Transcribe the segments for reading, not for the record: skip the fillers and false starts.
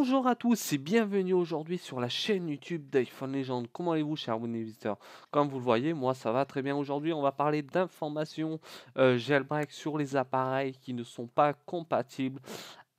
Bonjour à tous et bienvenue aujourd'hui sur la chaîne YouTube d'iPhone Legend. Comment allez-vous, chers abonnés et visiteurs? Comme vous le voyez, moi ça va très bien. Aujourd'hui, on va parler d'informations jailbreak sur les appareils qui ne sont pas compatibles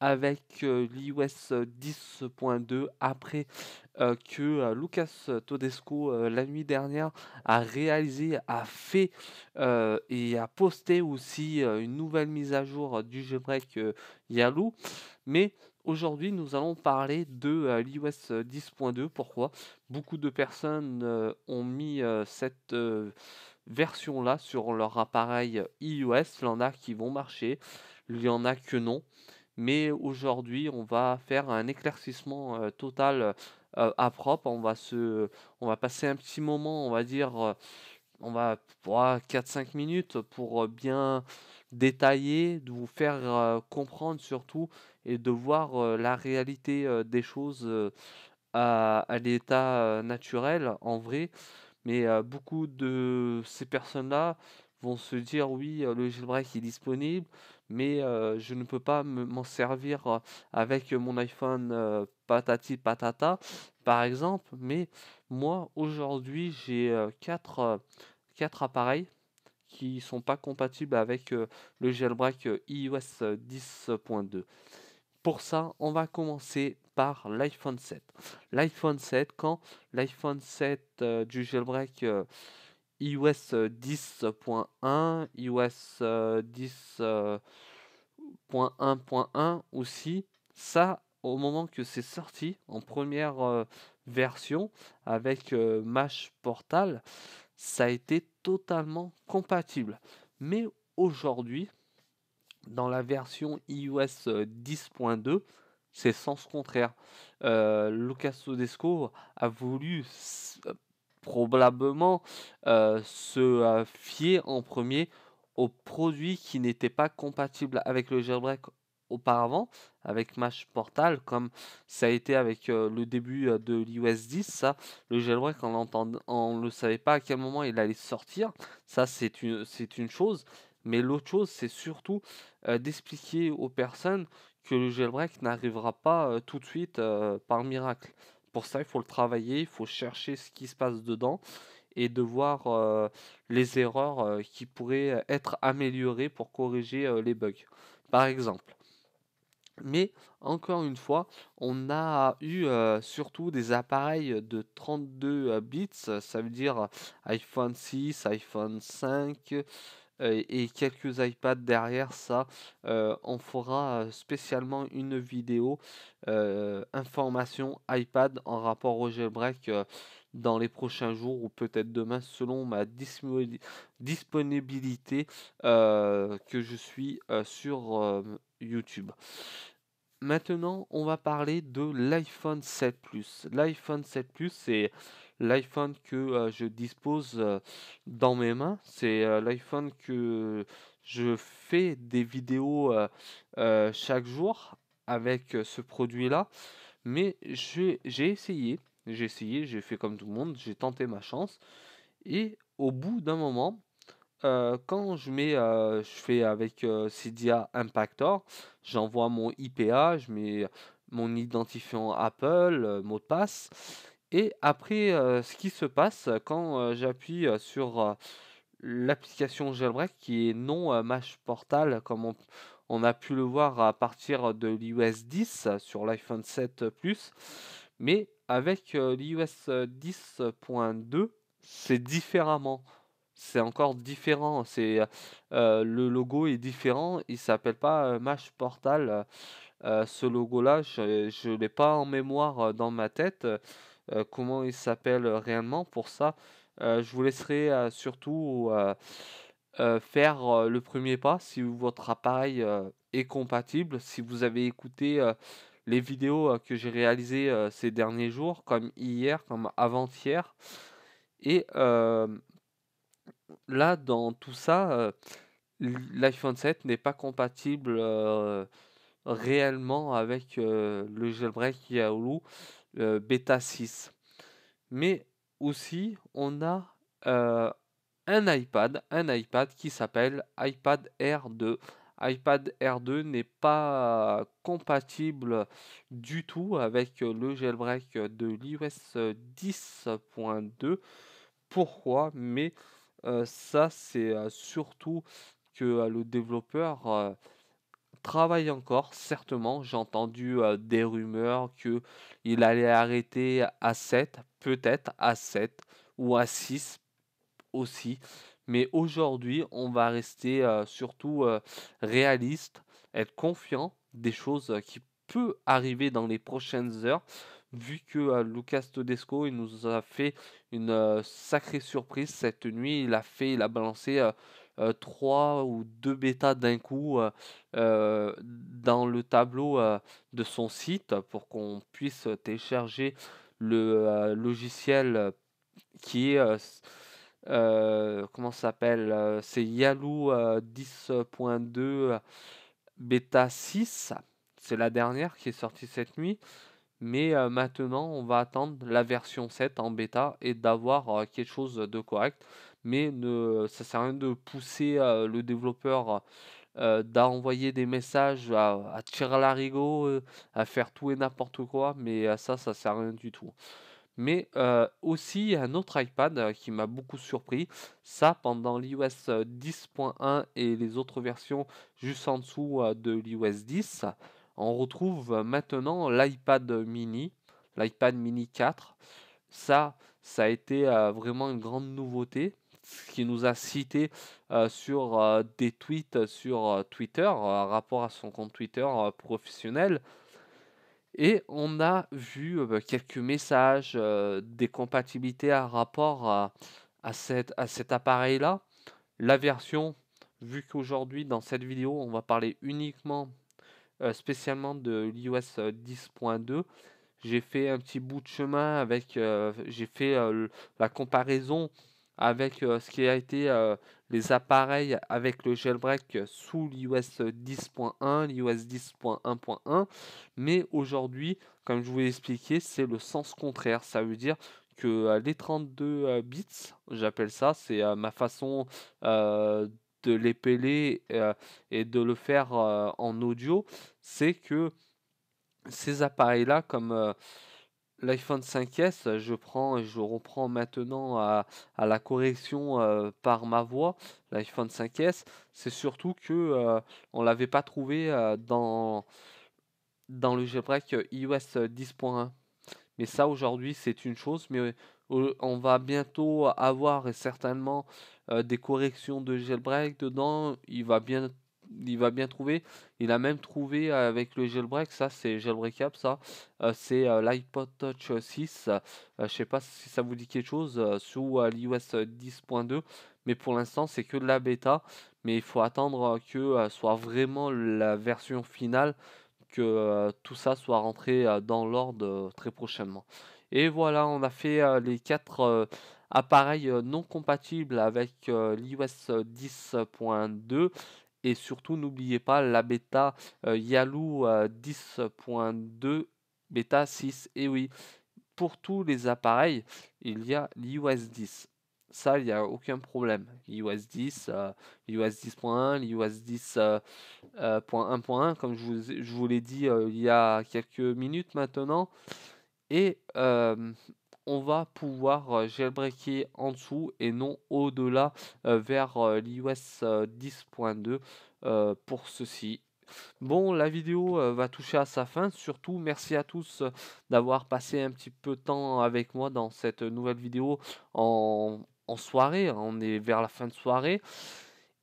avec l'iOS 10.2 après que Lucas Todesco la nuit dernière a réalisé, a fait et a posté aussi une nouvelle mise à jour du jailbreak Yalu. Mais aujourd'hui, nous allons parler de l'iOS 10.2. Pourquoi? Beaucoup de personnes ont mis cette version-là sur leur appareil iOS. Il y en a qui vont marcher, il y en a que non. Mais aujourd'hui, on va faire un éclaircissement total à propre. On va passer un petit moment, on va dire, on va pour 4-5 minutes pour bien détailler, de vous faire comprendre surtout et de voir la réalité des choses à l'état naturel, en vrai. Mais beaucoup de ces personnes-là vont se dire: «Oui, le jailbreak est disponible, mais je ne peux pas m'en servir avec mon iPhone, patati patata», par exemple. Mais moi, aujourd'hui, j'ai 4 appareils qui sont pas compatibles avec le jailbreak iOS 10.2. Pour ça, on va commencer par l'iPhone 7. L'iPhone 7, quand l'iPhone 7 du jailbreak iOS 10.1, iOS 10.1.1 aussi, ça, au moment que c'est sorti en première version avec Mesh Portal, ça a été totalement compatible. Mais aujourd'hui, dans la version iOS 10.2, c'est sens contraire. Lucas Todesco a voulu probablement se fier en premier aux produits qui n'étaient pas compatibles avec le jailbreak auparavant, avec Mesh Portal, comme ça a été avec le début de l'iOS 10. Ça, le jailbreak, on ne le savait pas à quel moment il allait sortir. Ça, c'est une chose. Mais l'autre chose, c'est surtout d'expliquer aux personnes que le jailbreak n'arrivera pas tout de suite par miracle. Pour ça, il faut le travailler, il faut chercher ce qui se passe dedans et de voir les erreurs qui pourraient être améliorées pour corriger les bugs, par exemple. Mais encore une fois, on a eu surtout des appareils de 32 bits, ça veut dire iPhone 6, iPhone 5 et quelques iPads derrière ça. On fera spécialement une vidéo information iPad en rapport au jailbreak dans les prochains jours ou peut-être demain selon ma disponibilité que je suis sur YouTube. Maintenant, on va parler de l'iPhone 7 Plus. L'iPhone 7 Plus, c'est l'iPhone que je dispose dans mes mains. C'est l'iPhone que je fais des vidéos chaque jour avec ce produit-là. Mais j'ai fait comme tout le monde, j'ai tenté ma chance. Et au bout d'un moment, quand je fais avec Cydia Impactor, j'envoie mon IPA, je mets mon identifiant Apple, mot de passe. Et après, ce qui se passe quand j'appuie sur l'application Jailbreak qui est non Mesh Portal, comme on a pu le voir à partir de l'iOS 10 sur l'iPhone 7 Plus, mais avec l'iOS 10.2, c'est différemment. C'est encore différent, le logo est différent, il s'appelle pas Mesh Portal. Ce logo-là, je l'ai pas en mémoire dans ma tête, comment il s'appelle réellement. Pour ça, je vous laisserai surtout faire le premier pas si votre appareil est compatible, si vous avez écouté les vidéos que j'ai réalisées ces derniers jours, comme hier, comme avant-hier. Et là, dans tout ça, l'iPhone 7 n'est pas compatible réellement avec le jailbreak Yaolu Beta 6. Mais aussi, on a un iPad qui s'appelle iPad Air 2 iPad Air 2 n'est pas compatible du tout avec le jailbreak de l'iOS 10.2. Pourquoi? Mais ça, c'est surtout que le développeur travaille encore, certainement. J'ai entendu des rumeurs que il allait arrêter à 7, peut-être à 7 ou à 6 aussi. Mais aujourd'hui, on va rester surtout réaliste, être confiant des choses qui peuvent arriver dans les prochaines heures, vu que Lucas Todesco il nous a fait une sacrée surprise cette nuit. Il a balancé 3 ou 2 bêtas d'un coup dans le tableau de son site pour qu'on puisse télécharger le logiciel qui est comment ça s'appelle? C'est Yaloo 10.2 bêta 6. C'est la dernière qui est sortie cette nuit. Mais maintenant, on va attendre la version 7 en bêta et d'avoir quelque chose de correct. Mais ça sert à rien de pousser le développeur d'envoyer des messages à tirer l'arigot, à faire tout et n'importe quoi. Mais ça sert à rien du tout. Mais aussi, il y a un autre iPad qui m'a beaucoup surpris. Ça, pendant l'iOS 10.1 et les autres versions juste en dessous de l'iOS 10, on retrouve maintenant l'iPad mini 4. Ça a été vraiment une grande nouveauté, ce qui nous a cité sur des tweets sur Twitter, rapport à son compte Twitter professionnel. Et on a vu quelques messages, des compatibilités à rapport à cet appareil-là. La version, vu qu'aujourd'hui dans cette vidéo on va parler uniquement spécialement de l'iOS 10.2, j'ai fait un petit bout de chemin avec, j'ai fait la comparaison avec ce qui a été les appareils avec le jailbreak sous l'iOS 10.1, l'iOS 10.1.1. Mais aujourd'hui, comme je vous l'ai expliqué, c'est le sens contraire. Ça veut dire que les 32 bits, j'appelle ça, c'est ma façon de l'épeler et de le faire en audio, c'est que ces appareils-là, comme l'iPhone 5S, je reprends maintenant à la correction par ma voix. L'iPhone 5S, c'est surtout que on l'avait pas trouvé dans le jailbreak iOS 10.1. Mais ça, aujourd'hui, c'est une chose. Mais on va bientôt avoir et certainement des corrections de jailbreak dedans. Il va bien trouver. Il a même trouvé avec le jailbreak, ça c'est jailbreakable, ça. C'est l'iPod Touch 6. Je sais pas si ça vous dit quelque chose sous l'iOS 10.2. Mais pour l'instant, c'est que de la bêta. Mais il faut attendre que soit vraiment la version finale, que tout ça soit rentré dans l'ordre très prochainement. Et voilà, on a fait les 4 appareils non compatibles avec l'iOS 10.2. Et surtout, n'oubliez pas la bêta Yaloo 10.2 bêta 6. Et oui, pour tous les appareils, il y a l'iOS 10. Ça, il n'y a aucun problème. iOS 10, iOS 10.1, l'iOS 10 point 1.1, comme je vous l'ai dit il y a quelques minutes maintenant. Et on va pouvoir jailbreaker en dessous et non au-delà vers l'iOS 10.2 pour ceci. Bon, la vidéo va toucher à sa fin. Surtout, merci à tous d'avoir passé un petit peu de temps avec moi dans cette nouvelle vidéo en soirée. On est vers la fin de soirée.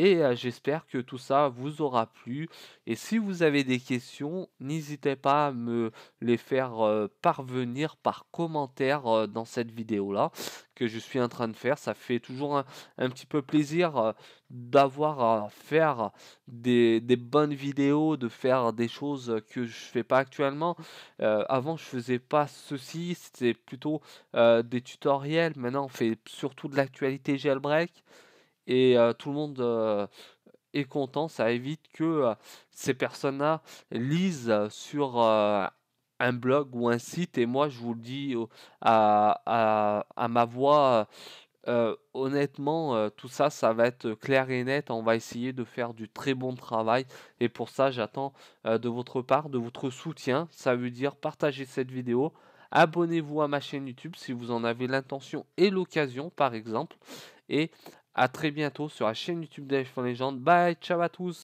Et j'espère que tout ça vous aura plu. Et si vous avez des questions, n'hésitez pas à me les faire parvenir par commentaire dans cette vidéo-là que je suis en train de faire. Ça fait toujours un petit peu plaisir d'avoir à faire des bonnes vidéos, de faire des choses que je fais pas actuellement. Avant, je faisais pas ceci, c'était plutôt des tutoriels. Maintenant, on fait surtout de l'actualité jailbreak et tout le monde est content. Ça évite que ces personnes-là lisent sur un blog ou un site et moi je vous le dis à ma voix Honnêtement, tout ça, ça va être clair et net. On va essayer de faire du très bon travail et pour ça, j'attends, de votre part, de votre soutien. Ça veut dire partager cette vidéo, abonnez-vous à ma chaîne YouTube si vous en avez l'intention et l'occasion, par exemple et à très bientôt sur la chaîne YouTube d'iPhone Legends. Bye, ciao à tous!